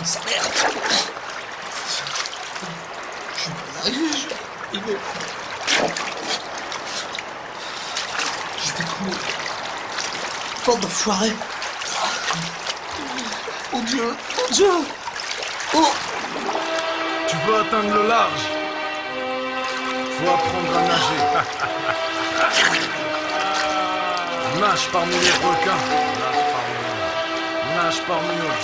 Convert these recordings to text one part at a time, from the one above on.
Sa mère. Je vais pas y arriver, je vais courir. Bande d'enfoirés. Oh Dieu, oh Dieu. Oh. Tu veux atteindre le large? Faut apprendre à nager. Nage parmi les requins. Nage parmi eux.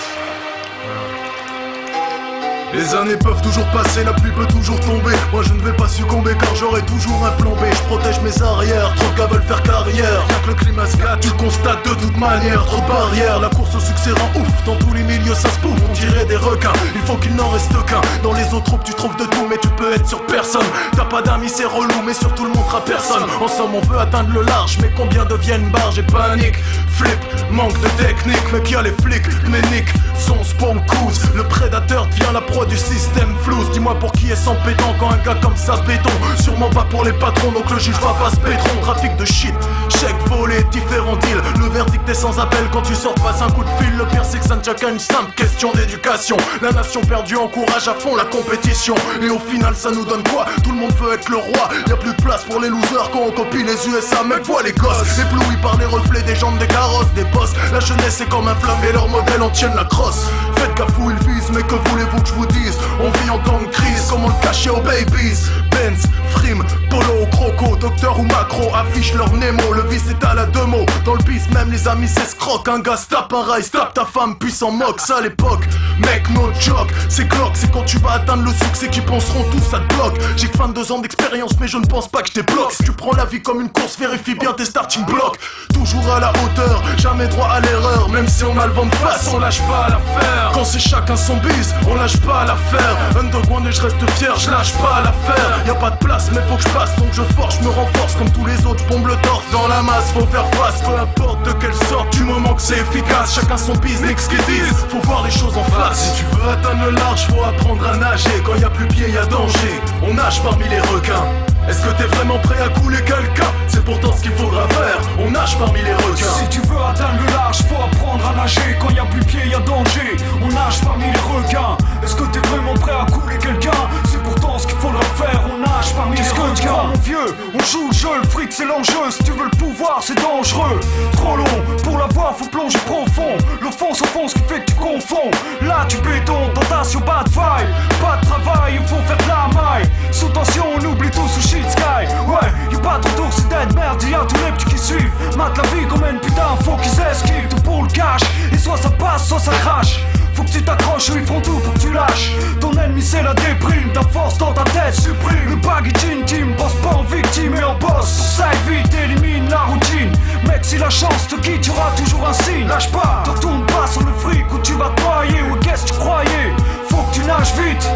Les années peuvent toujours passer, la pluie peut toujours tomber. Moi je ne vais pas succomber car j'aurai toujours un plan B. Je protège mes arrières, trop de gars veulent faire carrière. Bien que le climat se gâte, tu le constates de toute manière. Trop de barrières, la course au succès rend ouf. Dans tous les milieux ça se bouffe, on dirait des requins. Il faut qu'il n'en reste qu'un. Dans les autres troupes tu trouves de tout mais tu peux être sur personne. T'as pas d'amis c'est relou mais surtout le montre à personne. En somme on veut atteindre le large mais combien deviennent barges et panique. Flip, manque de technique, mais qui a les flics, mais nique. Son spawn couse, le prédateur devient la proie du système flouze. Dis-moi pour qui est sans pétant quand un gars comme ça béton. Sûrement pas pour les patrons donc le juge va pas se pétron. Trafic de shit, chèque volé, différents deals. Le verdict est sans appel quand tu sors passe un coup de fil. Le pire c'est que ça ne tient qu'à une simple question d'éducation. La nation perdue encourage à fond la compétition. Et au final ça nous donne quoi? Tout le monde veut être le roi. Y'a plus de place pour les losers quand on copie les USA. Mec vois les gosses, éblouis par les reflets des jambes des carrosses, des boss. La jeunesse est comme un flamme et leur modèle en tiennent la crosse. Faites gaffe où ils visent, mais que voulez-vous que je vous dise? On vit en temps de crise, comment le cacher aux babies? Benz, Frime, Polo, Croco, Docteur ou Macro affichent leur Nemo. Le vice est à la deux mots, dans le bis même les amis s'escroquent. Un gars se tape un rail, se tape ta femme puis s'en moque. Ça à l'époque, mec no joke. C'est clock, c'est quand tu vas atteindre le succès qui penseront tous ça te bloque. J'ai que 22 ans d'expérience mais je ne pense pas que je débloque. Si tu prends la vie comme une course, vérifie bien tes starting blocks. Toujours à la hauteur, jamais droit à l'erreur. Même si on a le vent de face, on lâche pas l'affaire. Quand c'est chacun son bise, on lâche pas l'affaire. Underground et je reste fier, je lâche pas l'affaire. Y'a pas de place mais faut que je passe, donc je force, je me renforce comme tous les autres, pompe le torse. Dans la masse, faut faire face, peu importe de quelle sorte. Du moment que c'est efficace, chacun son business qu'ils disent. Faut voir les choses en face. Si tu veux atteindre le large, faut apprendre à nager. Quand y'a plus pied, y'a danger. On nage parmi les requins. Est-ce que t'es vraiment prêt à couler quelqu'un? C'est pourtant ce qu'il faudra faire, on nage parmi les requins. Si tu veux atteindre le large, faut apprendre à nager. Quand y'a plus pied, y'a danger, on nage parmi les requins. Est-ce que t'es vraiment prêt à couler quelqu'un? C'est pourtant ce qu'il faudra faire, on nage parmi les requins. Qu'est-ce que tu crois mon vieux? On joue le jeu, le fric c'est l'enjeu. Si tu veux le pouvoir, c'est dangereux. Trop long, pour l'avoir faut plonger profond. Le fond s'enfonce, ce qui fait que tu confonds. Là tu béton, tentation, bad vibe. Pas de travail, il faut faire de la maille. Sous tension, on oublie tout sous shit sky. Ouais, y'a pas de retour, c'est dead, merde, y'a tous les petits qui suivent. Mate la vie comme une putain, faut qu'ils esquivent. Tout pour le cash, et soit ça passe, soit ça crache. Faut que tu t'accroches ou ils font tout pour que tu lâches. Ton ennemi c'est la déprime, ta force dans ta tête supprime. Le baggage intime, pense pas en victime et en boss. Pour ça évite, élimine la routine. Mec si la chance te quitte, y'aura toujours un signe. Lâche pas, te retourne pas sur le fric ou tu vas te noyer. Ou qu'est-ce que tu croyais? Faut que tu nages vite.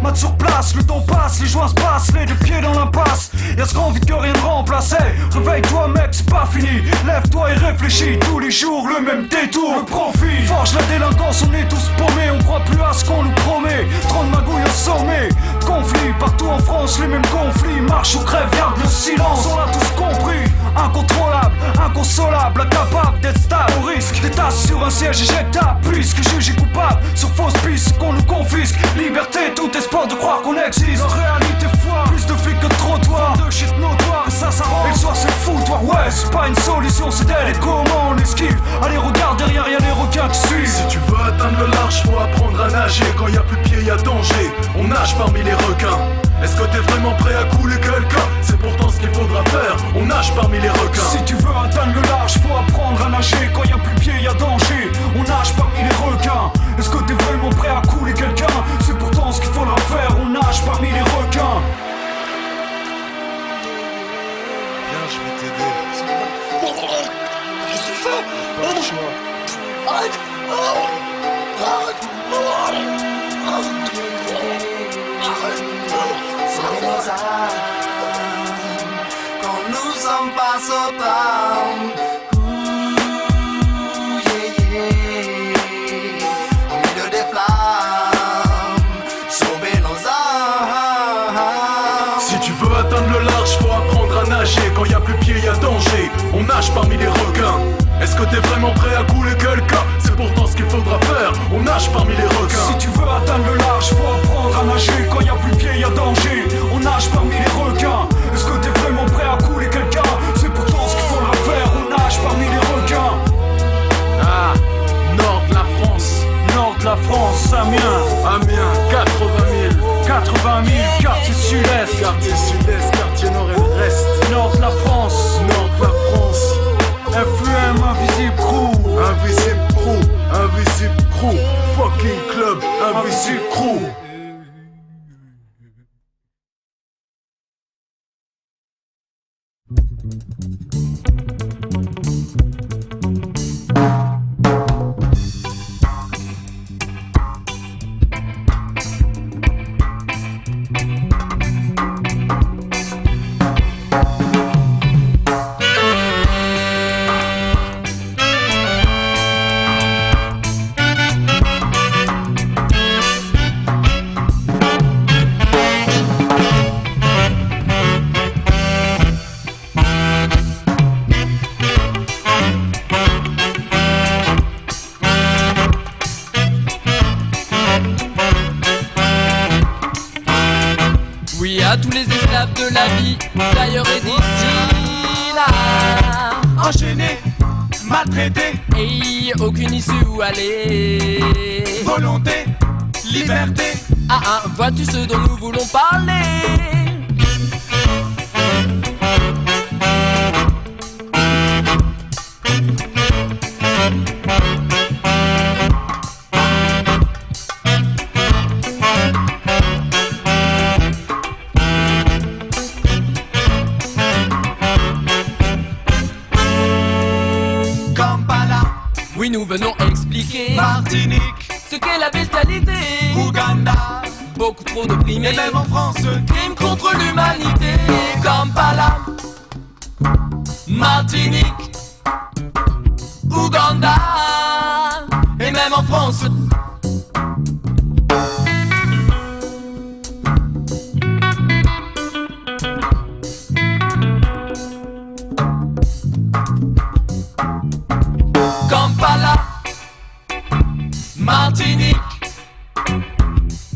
Mat sur place, le temps passe, les joints se passent, les deux pieds dans l'impasse. Y'a ce grand vide que rien ne remplace. Réveille-toi mec, c'est pas fini. Lève-toi et réfléchis, tous les jours le même détour. Le profit, forge la délinquance, on est tous paumés. On croit plus à ce qu'on nous promet. Trop de magouilles au sommet. Conflits, partout en France, les mêmes conflits. Marche ou crève, garde le silence, on l'a tous compris. Incontrôlable, inconsolable, incapable d'être stable. Au risque des tasses sur un siège éjectable. Puisque jugé coupable, sur fausse piste qu'on nous confisque. Liberté, tout espoir de croire qu'on existe. En réalité foire, plus de flics que de trottoirs. De shit notoire, et ça rend. Et le soir c'est le foutoir, ouais c'est pas une solution, c'est elle et comment on esquive. Allez regarde derrière, y'a les requins qui suivent. Si tu veux atteindre le large, faut apprendre à nager. Quand y'a plus de pied, y'a danger. On nage parmi les requins. Est-ce que t'es vraiment prêt à couler quelqu'un? C'est pourtant ce qu'il faudra faire, on nage parmi les requins. Si tu veux atteindre le large, faut apprendre à nager. Quand y'a plus de pied, y'a danger. On nage parmi les requins. Est-ce que t'es vraiment prêt à couler quelqu'un? C'est pourtant ce qu'il faudra faire, on nage parmi les requins. Viens, je vais t'aider. Qu'est-ce que tu fais? Pas le choix. Arrête! Sauver nos âmes quand nous sommes face au temps. Au milieu des flammes, sauver nos âmes. Si tu veux atteindre le large, faut apprendre à nager. Quand y'a plus de pied, y'a danger. On nage parmi les requins. Est-ce que t'es vraiment prêt à couler quelqu'un? C'est pourtant ce qu'il faudra faire, on nage nage parmi les requins. Si tu veux atteindre le large, faut apprendre à nager. Quand y a plus de pied, y a danger. On nage parmi les requins. Est-ce que t'es vraiment prêt à couler quelqu'un? C'est pourtant ce qu'il faudra faire. On nage parmi les requins. Ah, nord de la France. Nord de la France, Amiens. Amiens, 80 000, quartier sud-est. quartier sud-est, quartier nord et le reste. Nord de la France. Nord de la France. FUM, Invisible Crew. Invisible crew, invisible crew. Fucking club, invisible crew. Oui à tous les esclaves de la vie, d'ailleurs et d'ici là. Enchaîné, maltraité, Et aucune issue où aller. volonté, liberté. Ah, vois-tu ce dont nous voulons parler? Kampala, Oui, nous venons expliquer Martinique, ce qu'est la bestialité. Ouganda, Beaucoup trop d'opprimés, et même en France. crime contre l'humanité. Kampala, Martinique, Ouganda, et même en France. Kampala, Martinique,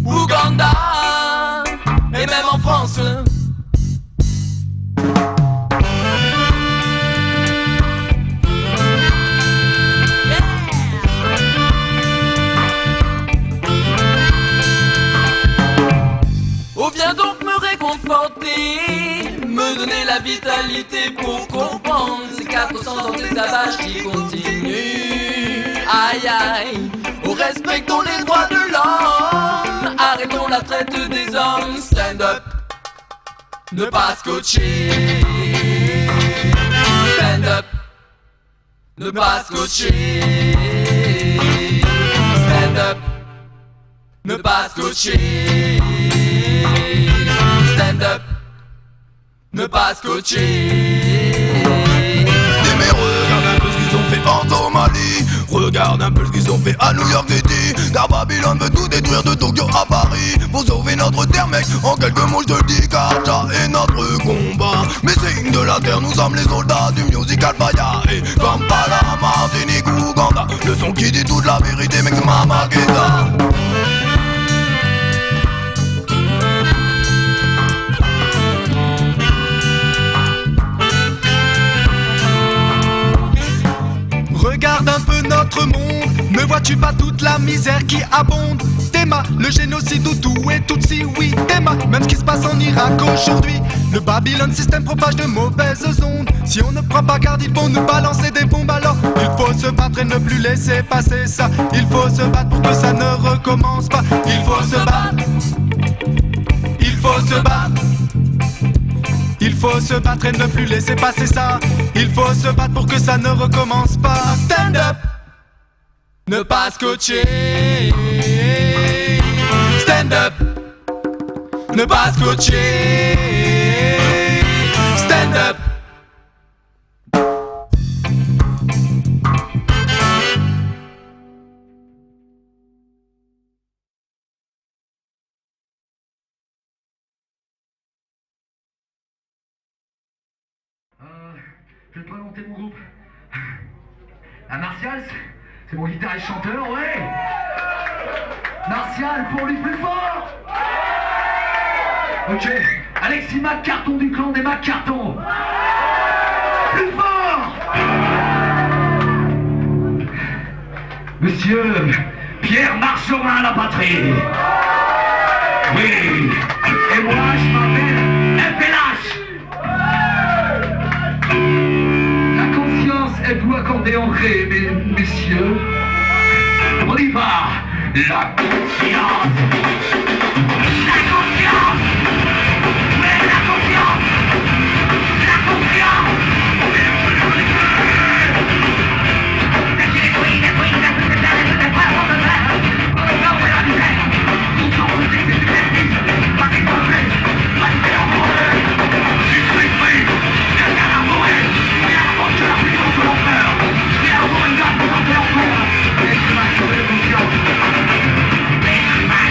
Ouganda, et même en France. Oh, viens donc me réconforter, me donner la vitalité pour comprendre ces 400 ans d'esclavage qui continuent. Aïe aïe, oh, respectons les droits de l'homme, arrêtons la traite des hommes. Stand up, ne pas scotcher. Stand up, ne pas scotcher. Stand up, ne pas scotcher. Stand up, ne pas scotcher. Mais regarde un peu ce qu'ils ont fait en Somalie. Regarde un peu ce qu'ils ont fait à New York City. Car Babylone veut tout détruire de Tokyo à Paris. Pour sauver notre terre mec, en quelques mots je te le dis. Car ça est notre combat. Mais signes de la terre, nous sommes les soldats du musical Faya. Et Kampala, Martinique, Ouganda, le son qui dit toute la vérité mec, c'est Mama Keza. Regarde un peu notre monde, ne vois-tu pas toute la misère qui abonde? Théma, le génocide Hutu et Tutsi, oui, Théma, même ce qui se passe en Irak aujourd'hui. Le Babylone système propage de mauvaises ondes. Si on ne prend pas garde, ils vont nous balancer des bombes. Alors il faut se battre et ne plus laisser passer ça. Il faut se battre pour que ça ne recommence pas. Il faut se battre. Il faut se battre. Il faut se battre et ne plus laisser passer ça. Il faut se battre pour que ça ne recommence pas. Stand up, ne pas scotcher. Stand up, ne pas scotcher. Stand up. Je vais te présenter mon groupe. La Martials, c'est mon guitariste chanteur, ouais. Martial pour lui plus fort. Ok, Alexis McCarton du clan des McCarton. Plus fort. Monsieur Pierre Marchemin à la patrie. Oui, et moi je m'appelle FLH. La conscience est vous accordée en ré, messieurs. On y va. La conscience. La conscience. Mais la conscience. La conscience. L'être humain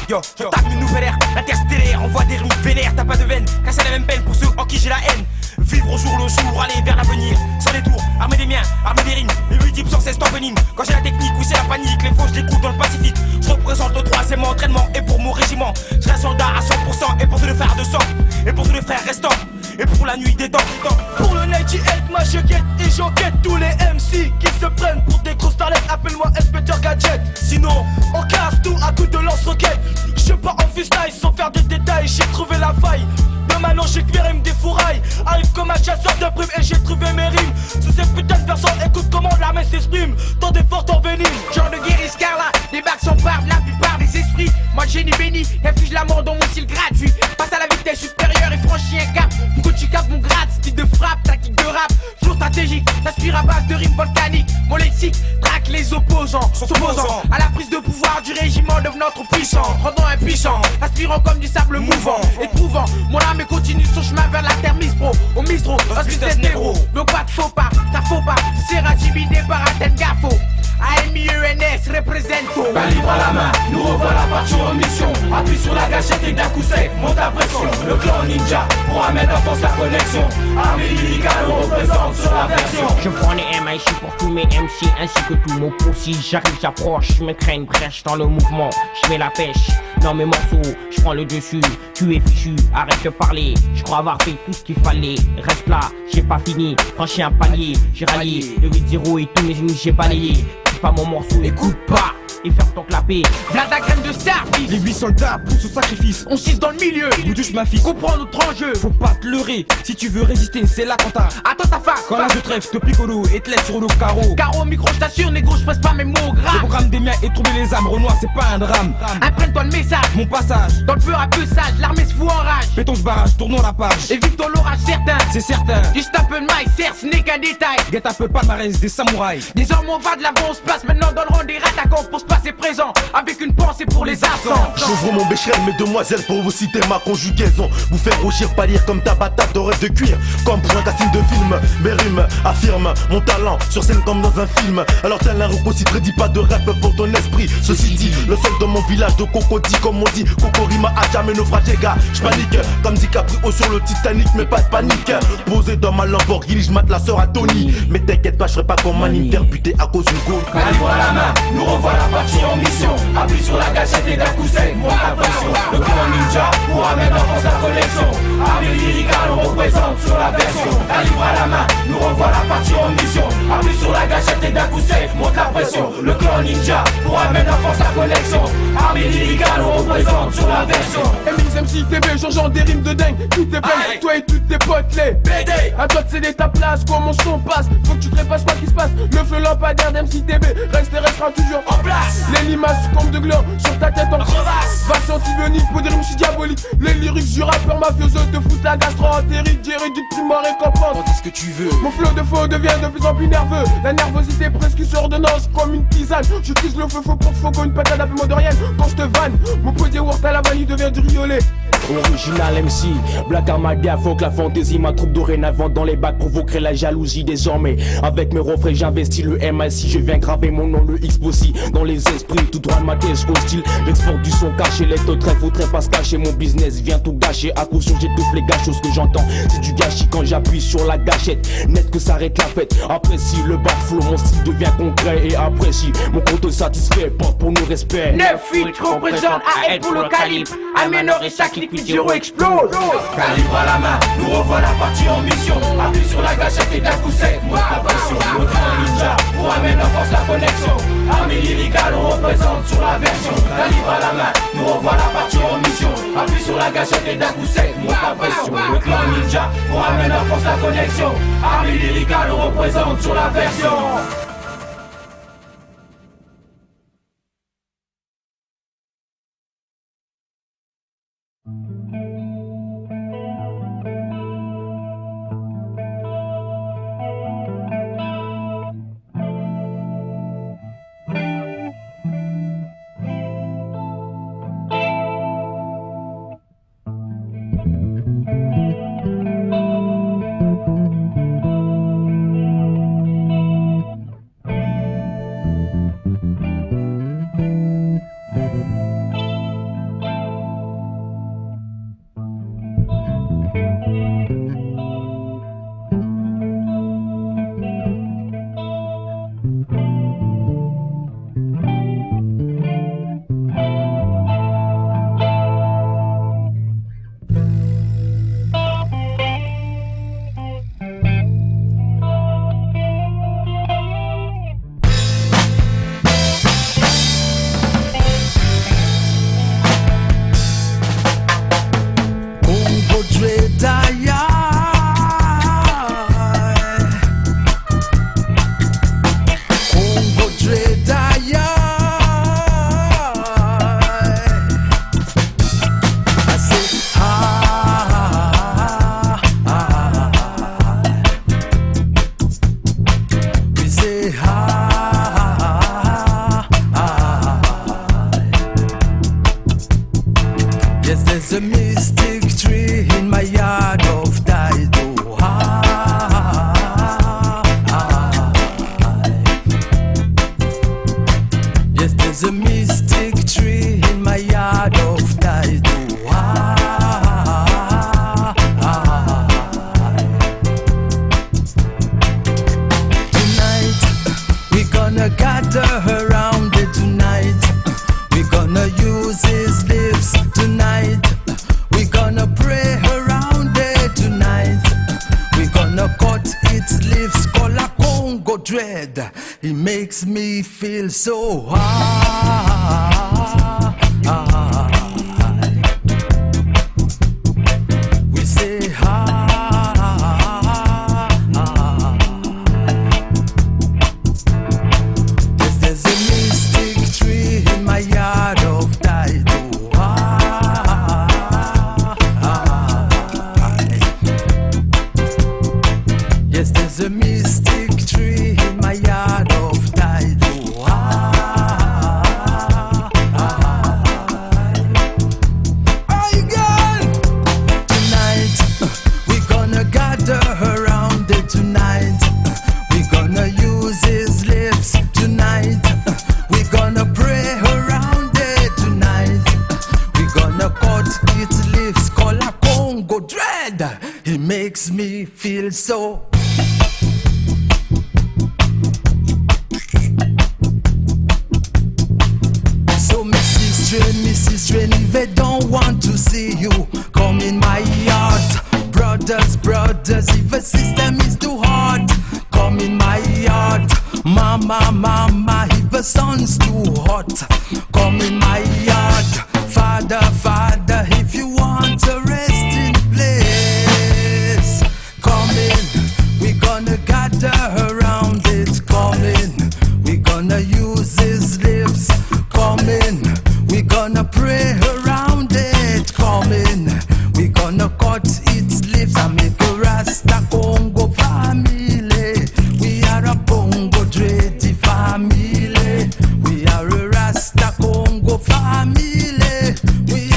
Yo, tape une nouvelle ère, interstellaire, envoie des rimes vénères, t'as pas de veine, casser la même peine pour ceux en qui j'ai la haine. Vivre au jour le jour, aller vers l'avenir, sans détour, armer des miens, armer des rimes, les multiples sans cesse en venime. Quand j'ai la technique, oui c'est la panique, les faux je les coupe dans le Pacifique. Je représente le troisième entraînement, et pour mon régiment, je serai un soldat à 100%, et pour tous les frères de sang, et pour tous les frères restants, et pour la nuit des temps. Pour le 98, moi je guette et j'enquête tous les MC qui se prennent pour des grosses starlettes, appelle-moi inspecteur gadget. Sinon, on casse tout à coups de lance-roquettes. Je pars en freestyle sans faire de détails, j'ai trouvé la faille. Mais maintenant j'ai que mes rimes des fourrailles. Arrive comme un chasseur de primes et j'ai trouvé mes rimes. Sous cette putain de personne, écoute comment l'armée s'exprime. Tant d'efforts en venir. Genre de guerre Scarla, débarque sans barbe, la plupart des esprits. Moi le génie béni, inflige la mort dans mon style gratuit. Passe à la vitesse supérieure et franchis un cap. Pour que tu capes mon grade, style de frappe, tactique de rap. Flow stratégique, t'aspires à base de rimes volcaniques. Mon lexique traque les opposants, s'opposant à la prise de pouvoir du régiment, devenant trop puissant, rendant impuissant, aspirant comme du sable mouvant, éprouvant. Mon âme continue son chemin vers la terre Mispro, au Mistro, dans ce business négro. Donc pas de faux pas, t'as faux pas, tu seras intimidé par Athènes Gafo. AMIENS représente. Calibre à la main, nous revoilà partis en mission. Appuie sur la gâchette et d'un coup sec, monte à pression. Le clan ninja, pour mettre en force la connexion. Armée lyricale, on représente sur la version. Je prends les MIC pour tous mes MC ainsi que tous nos poussis. J'arrive, j'approche, je me crée une brèche dans le mouvement. Je mets la pêche dans mes morceaux, je prends le dessus. Tu es fichu, arrête de parler. Je crois avoir fait tout ce qu'il fallait. Reste là, j'ai pas fini, franchi un palier. J'ai rallié le 8-0 et tous mes ennemis j'ai balayé. Pas mon morceau, écoute pas et ferme ton clapet. Vlad la graine de service, fils. Les 8 soldats poussent au sacrifice. On cisse dans le milieu. Vous touche ma fille. Comprends notre enjeu. Faut pas te leurrer. Si tu veux résister, c'est là quand t'as. Attends ta face. Quand l'âge de trêve te pique au dos et te laisse sur le carreau. Carreau micro, je t'assure, négro, je passe pas mes mots gras. Le programme des miens est trouver les âmes. Renoir, c'est pas un drame. Imprègne-toi le message. Mon passage. Dans le peur un peu sage, l'armée se fout en rage. Béton ce barrage, tournons la page. Évitons l'orage certain. C'est certain. Juste un peu de maille, certes, ce n'est qu'un détail. Guette un peu palmarès des samouraïs. Désormais on va de l'avant, on se place maintenant dans le rang des attaquants pour se passer présent. Avec une pensée pour les absents. J'ouvre mon bécherel, mesdemoiselles, pour vous citer ma conjugaison. Vous faire rougir, pâlir comme ta patate de rêve de cuir. Comme pour un casting de film, mes rimes affirment mon talent sur scène comme dans un film. Alors tel un recocite, dis pas de rap pour ton esprit. Ceci dit, le seul dans mon village de Cocody, comme on dit, Cocorima a jamais naufragé, gars. J'panique, comme DiCaprio sur le Titanic, mais pas de panique. Posé dans ma Lamborghini, j'mate la sœur à Tony. Mais t'inquiète pas, j'serai pas comme Manny, faire buter à cause d'une côte. Calibre à la main, nous revoilà partis en mission. Appuie sur la gâchette et d'un coup sec, monte la pression. Le clan ninja pour amener en France la collection. Armée lyricale, on représente sur la version. Calibre à la main, nous revoilà partis en mission. Appuie sur la gâchette et d'un coup sec, monte la pression. Le clan ninja pour amener en France la collection. Armée lyricale, on représente sur la version. MC, TB, changeant des rimes de dingue. Tout est belle, toi et toutes tes potes, les BD. À toi de céder ta place, comme mon son passe. Faut que tu trépasses quoi qui se passe. Le feu lampadaire d'MC TB reste et restera toujours en place. Les limaces comme de gland sur ta tête en crevasse. Va antibionique pour des rimes si diaboliques. Les lyrics du rappeur mafioso te foutent la gastro-entérite. Jerry du prime en récompense. Quand est-ce que tu veux? Mon flow de faux devient de plus en plus nerveux. La nervosité presque sur ordonnance comme une tisane. J'utilise le feu faux pour faux une patate un peu modérienne. Quand je te vanne, mon podier Wort à la vanille devient du riolet. Original MC, Black Armadia, faut que la fantaisie, ma troupe dorénavant dans les bacs provoquerait la jalousie désormais. Avec mes refrains j'investis le MIC, je viens graver mon nom, le X aussi dans les esprits, tout droit de ma caisse hostile. J'exporte du son caché, les taux faudrait pas se cacher, mon business vient tout gâcher. À caution j'ai deux les gâches, ce que j'entends c'est du gâchis quand j'appuie sur la gâchette. Net que s'arrête la fête, apprécie le backflow, mon style devient concret et apprécie. Mon compte satisfait, porte pour nos respects. 9-8 représente AL pour le calibre. Aménor et chaque liquide zéro explose. Calibre à la main, nous revoilà partis en mission. Appuie sur la gâchette et d'un coup sec, monte la pression. Le clan ninja pour amener en France la connexion. Armée lyricale, on représente sur la version. Calibre à la main, nous revoilà partis en mission. Appuie sur la gâchette et d'un coup sec, monte la pression. Le clan ninja pour amener en France la connexion. Armée lyricale, on représente sur la version. It makes me feel so high. its leaves, color Congo dread. It makes me feel so. So Mrs. Train, if they don't want to see you, come in my yard. Brothers, if the system is too hard, come in my yard. Mama, if the sun's too hot, come in my yard. Father, if you want a resting place, come in. We're gonna gather around it, come in. We're gonna use his lips, come in. We're gonna pray around it, come in. We're gonna cut its lips and make a Rasta Congo family. We are a Congo Dready family. We are a Rasta Congo family. We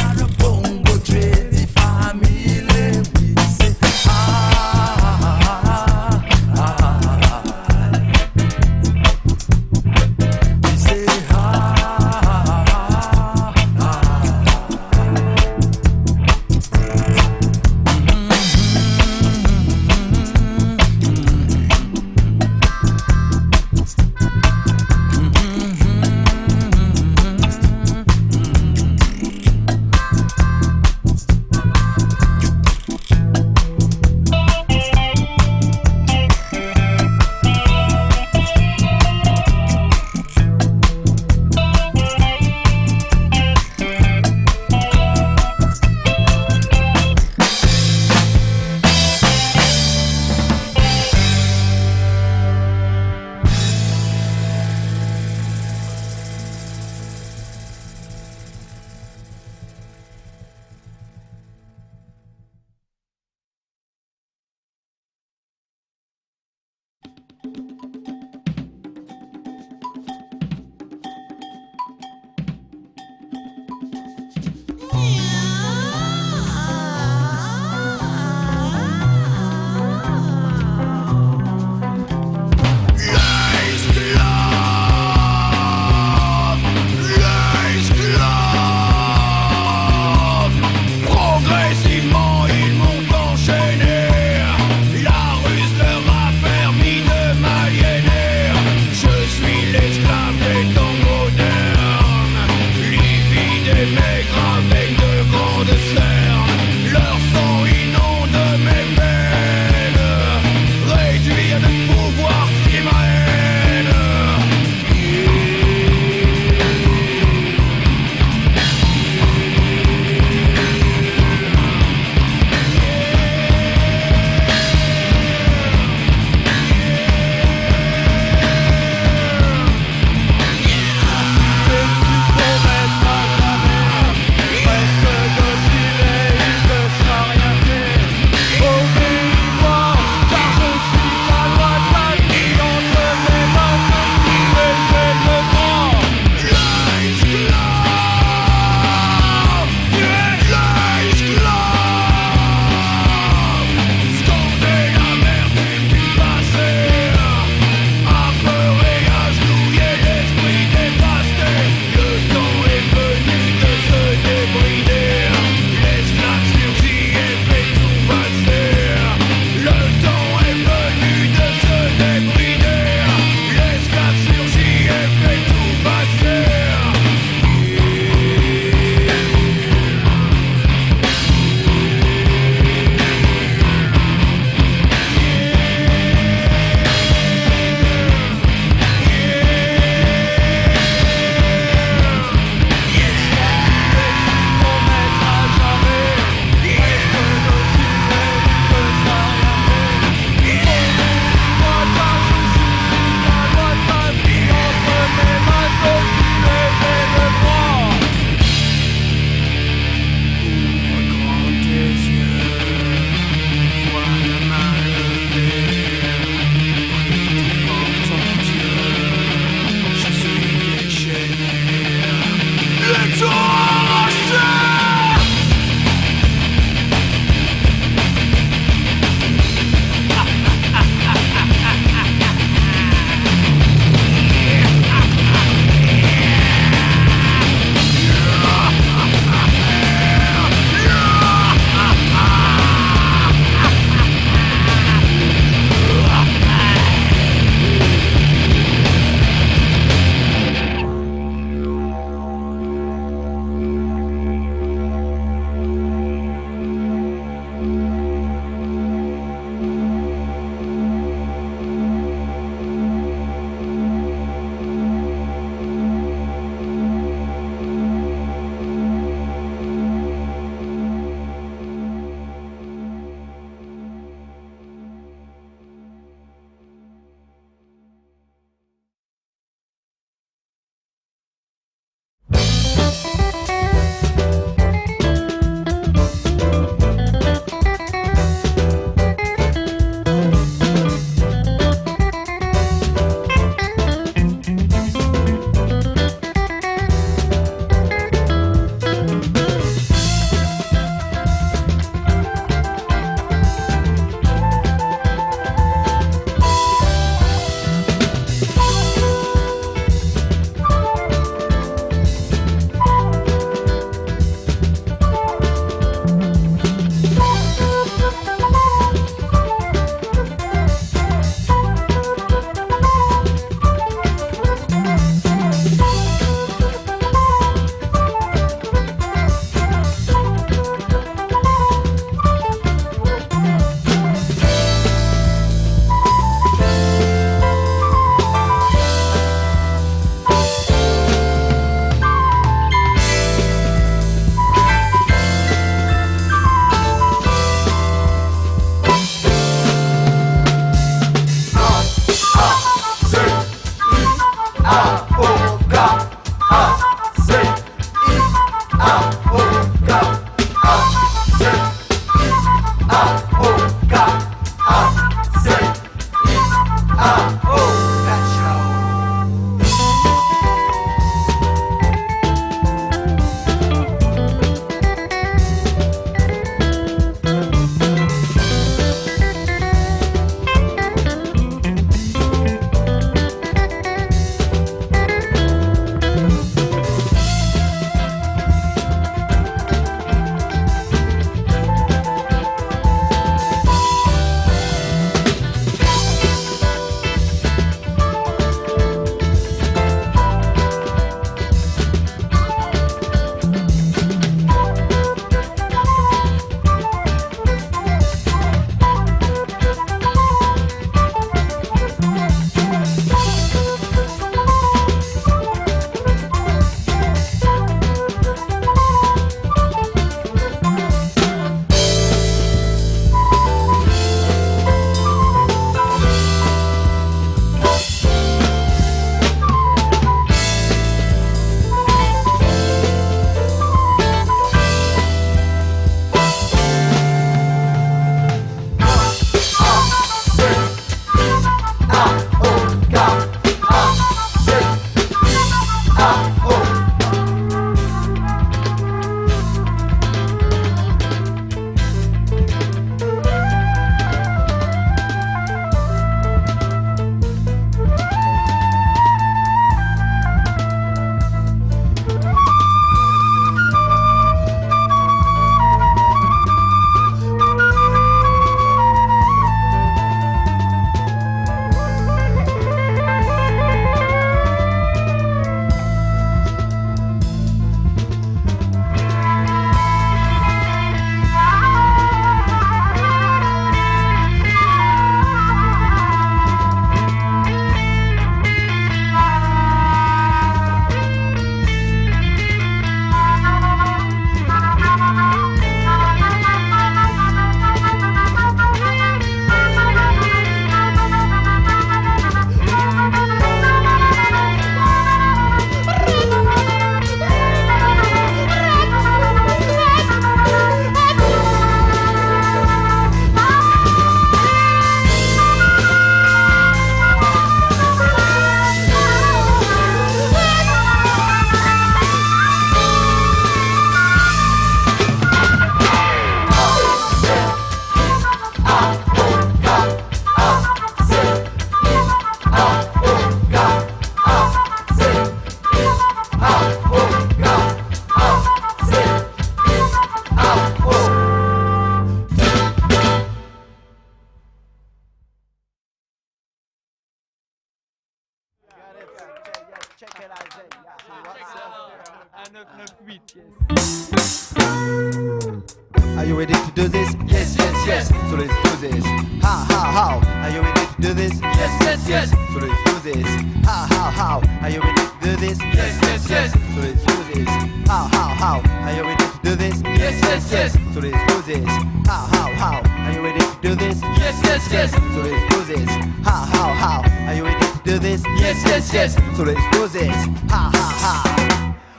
Are you ready to do this? Yes, yes, yes. So let's do this. How? Are you ready to do this? Yes, yes, yes. So let's do this. How? Are you ready to do this? Yes, yes, yes. So let's do this. How? Are you ready to do this? Yes, yes, yes. So let's do this. How? Are you ready to do this? Yes, yes, yes. So let's do this. How? Are you ready to do this? Yes, yes, yes. So let's do this. How?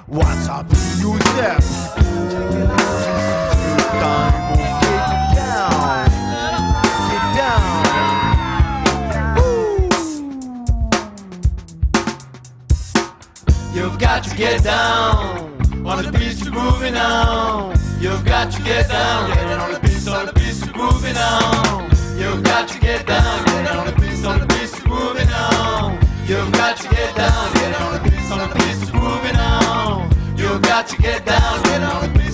What's up, yourself? Time will get down. Get down. Woo. You've got to get down on the beat to grooving on. You've got to get down, get on the beat to grooving on. You've got to get down, get on the beat to grooving on. You've got to get down, get on the beat to grooving on. You've got to get down, get on the beat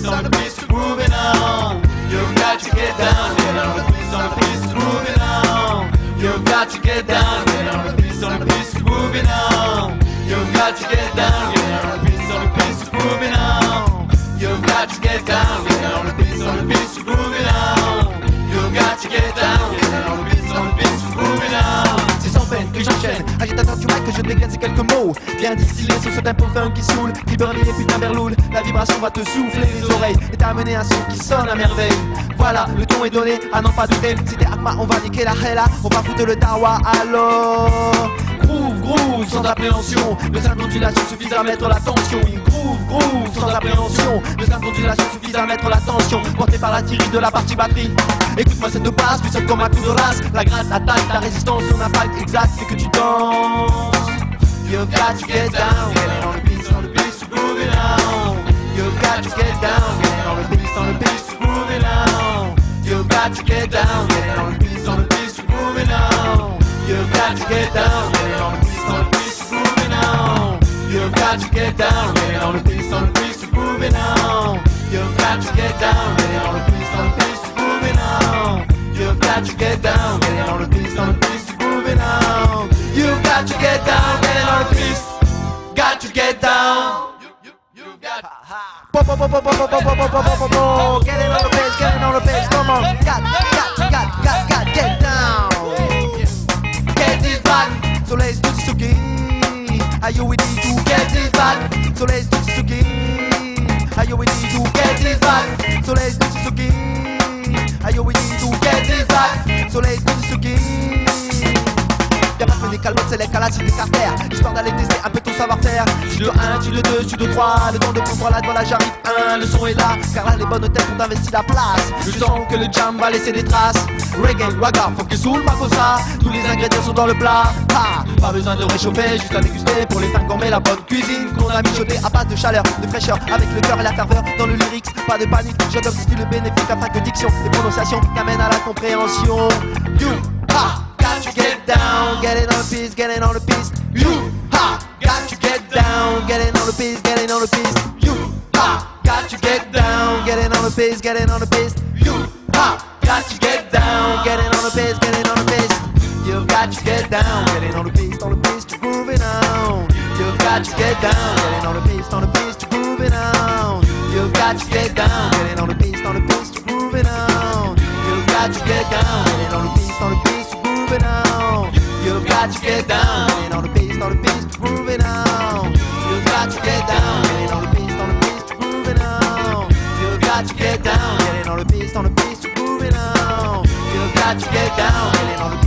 to grooving on. You've got to get down, get on the beat to grooving on. You've got to get down, get on the beat to grooving on. You've got to get down, get on the beat to grooving on. You've got to get down, get on the beat to grooving on. You've got to get down, get on the beat to grooving on. C'est sans peine que j'enchaîne, agitateur du mic que je dégaine ces quelques mots bien distillés sur ce tempo funk qui saoule, qui burn les putains vers l'oul. La vibration va te souffler les oreilles et t'amener un son qui sonne à merveille. Voilà, le ton est donné, à n'en pas douter. Si t'es Akma, on va niquer la hella, on va foutre le tawa alors. Groove, sans appréhension. Le simple ondulation suffit à mettre la tension. Groove, sans appréhension. Le simple ondulation suffit à mettre la tension. Porté par la tirée de la partie batterie. Écoute-moi cette basse, puissante comme un coup de race. La gratte, la taille, ta résistance, son impact exact, c'est que tu danses. You've got to get down, get on the beat to groove it on. You've got to get down, get on the beat to groove it on. You've got to get down, get on the beat to groove it on. You've got to get down, get on the beat to groove it on. You've got to get down, get on the beat to groove it on. You've got to get down, get on the beat to groove it on. You've got to get down, get on the beat to groove it on. You've got to get down, get on the beat. Got to get down. You've got get it on the bass, get it on the bass, come on. Got, get down. Get this back, so let's do this again. Are you ready to get this back? So let's do this again. Are you ready to get this back? So let's do this again. Are you ready to get this back? So let's do this again. Y'a pas de mener calme, c'est l'escalade, c'est des carters. Histoire d'aller tester un peu ton savoir-faire. Studio 1, studio 2, studio 3. Le temps de prendre la voilà, j'arrive 1. Le son est là, car là les bonnes têtes ont investi la place. Je sens que le jam va laisser des traces. Reggae, wagga, funk et soul, makossa. Tous les ingrédients sont dans le plat. Pas besoin de réchauffer, juste à déguster. Pour les fins gourmets, la bonne cuisine qu'on a mijotée à base de chaleur, de fraîcheur. Avec le cœur et la ferveur dans le lyrics. Pas de panique, j'adopte ce style bénéfique afin que diction et prononciation t'amènent à la compréhension. You, got to get down, get it on the piece, get it on the piece. You, got to get down, get it on the piece, get it on the piece. You, got to get down, get it on the piece, get it on the piece. You, got to get down, get it on the piece, get it on the piece. You've got to get down, get it on the piece to groove it on. You've got to get down, get it on the piece to groove it on. You've got to get down, get it on the piece to groove it on. You've got to get down, get it on the piece to groove it on. You've got to get down, get it on the piece to groove it on. You've got to get down, get it on the piece to groove it on. You've got to get down, get it on the piece to groove it on. You've got to get down, get it on the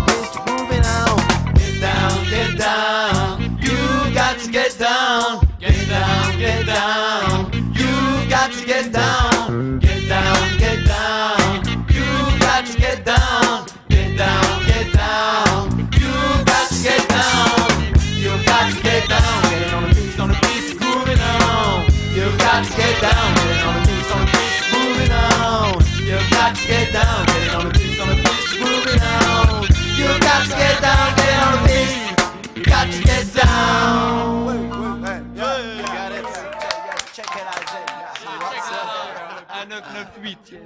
piece to groove it on. Get down, you got to get down, get down. You've got to get down, get down. You've got to get down, get down. You've got to get down, you've got to get down, get it on the piece to groove it on. You've got to get down, get it on the piece to groove it on. You've got to get down, get it on the piece to groove it on. You've got to get down, get it on the piece, got to get down. Got it. Check it out. Un 998, yes.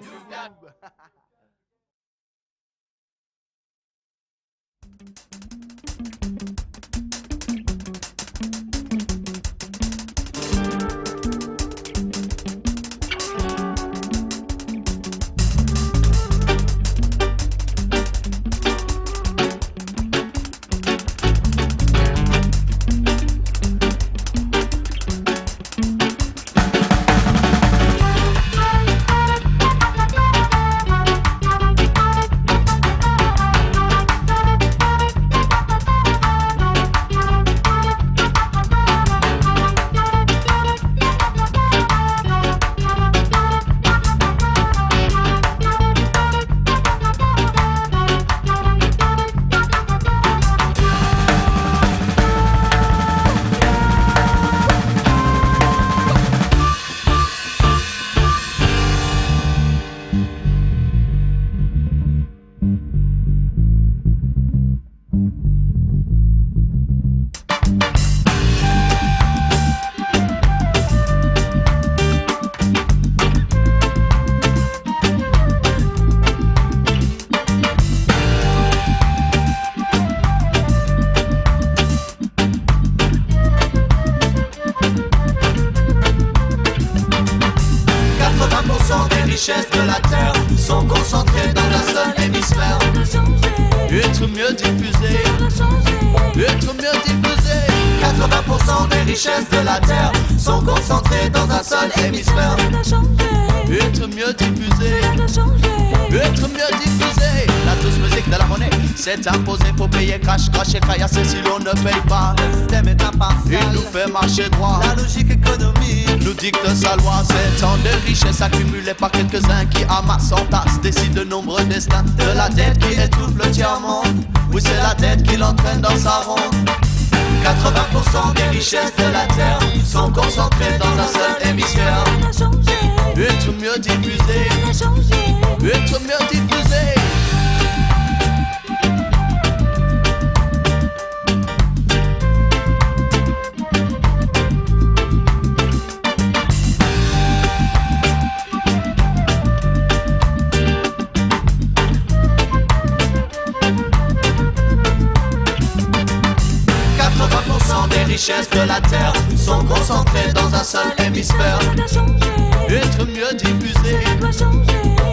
80% des richesses de la terre sont concentrées dans un seul hémisphère. Être mieux diffusé, être mieux diffusé. 80% des richesses de la terre sont concentrées dans un seul hémisphère. Être mieux diffusé, être mieux diffusé. La douce musique de la monnaie s'est imposée, faut payer cash, crash et caillasser si l'on ne paye pas. Le système est impartial, il nous fait marcher droit. La logique économique nous dicte sa loi. C'est tant de richesses accumulées par quelques-uns qui amassent en tasse, décident de nombreux destins. De la dette qui étouffe le tiers-monde, oui c'est la dette qui l'entraîne dans sa ronde. 80% des richesses de la terre sont concentrées dans un seul hémisphère. Être mieux diffusé, être mieux diffusé. Des richesses de la terre sont concentrées dans un seul hémisphère. Être mieux diffusé,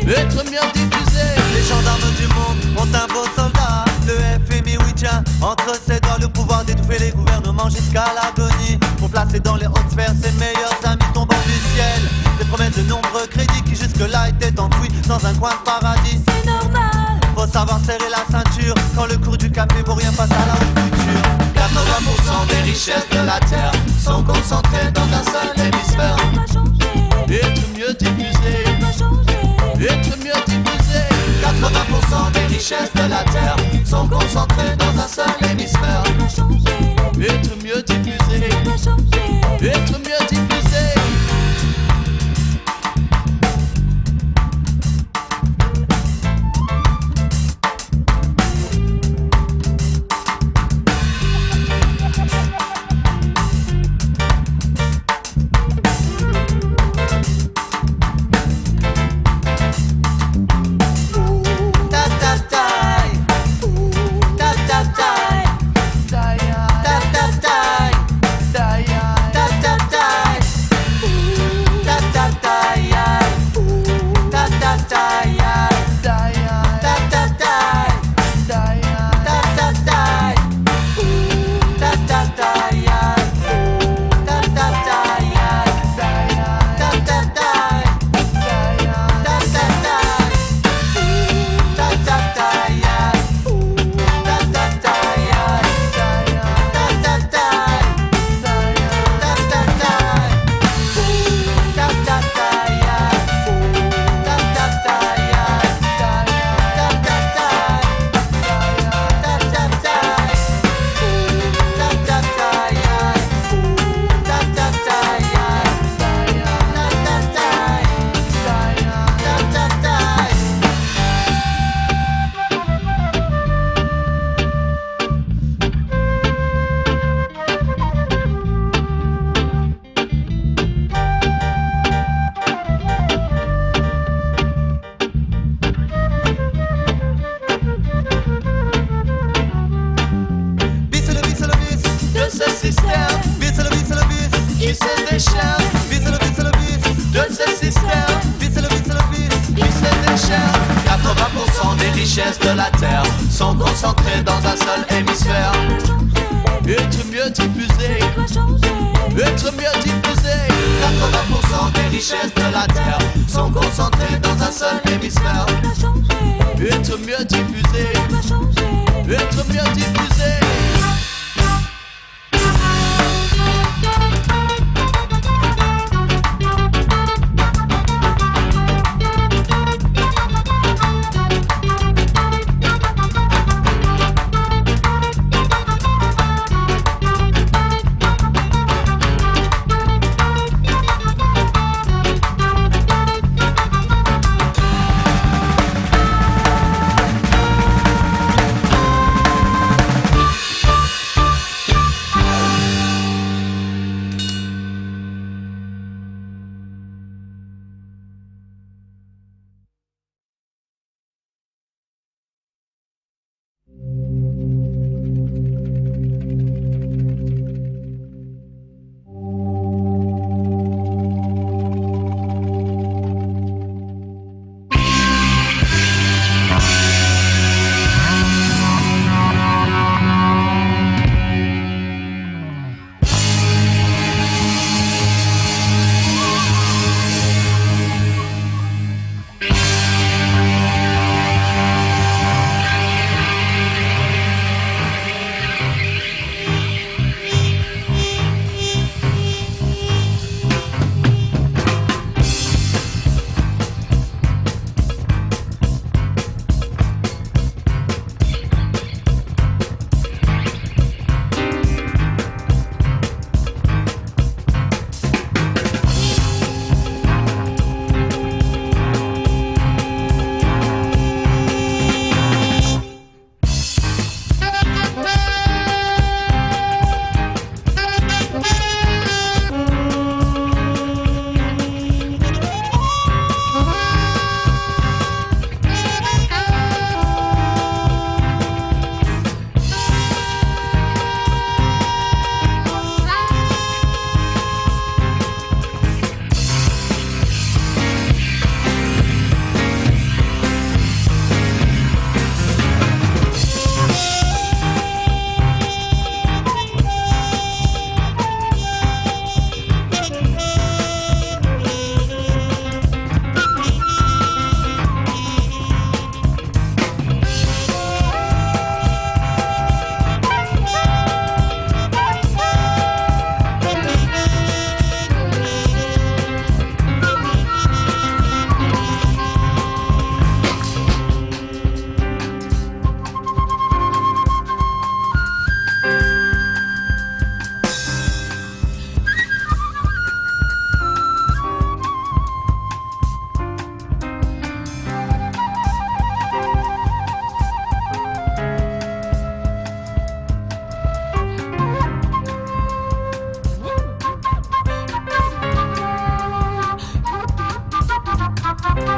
être mieux diffusé. Les gendarmes du monde ont un beau soldat. Le FMI, oui tiens, entre ses doigts le pouvoir d'étouffer les gouvernements jusqu'à l'agonie. Pour placer dans les hautes sphères ses meilleurs amis tombant du ciel. Des promesses de nombreux crédits qui jusque-là étaient enfouis dans un coin de paradis. C'est normal. Faut savoir serrer la ceinture quand le cours du café vaut rien face à la future. 80% des richesses de la terre sont concentrées dans un seul hémisphère. Être mieux diffusé, être mieux diffusé. 80% des richesses de la terre sont concentrées dans un seul hémisphère. Être mieux diffusé, être mieux diffusé. Thank you.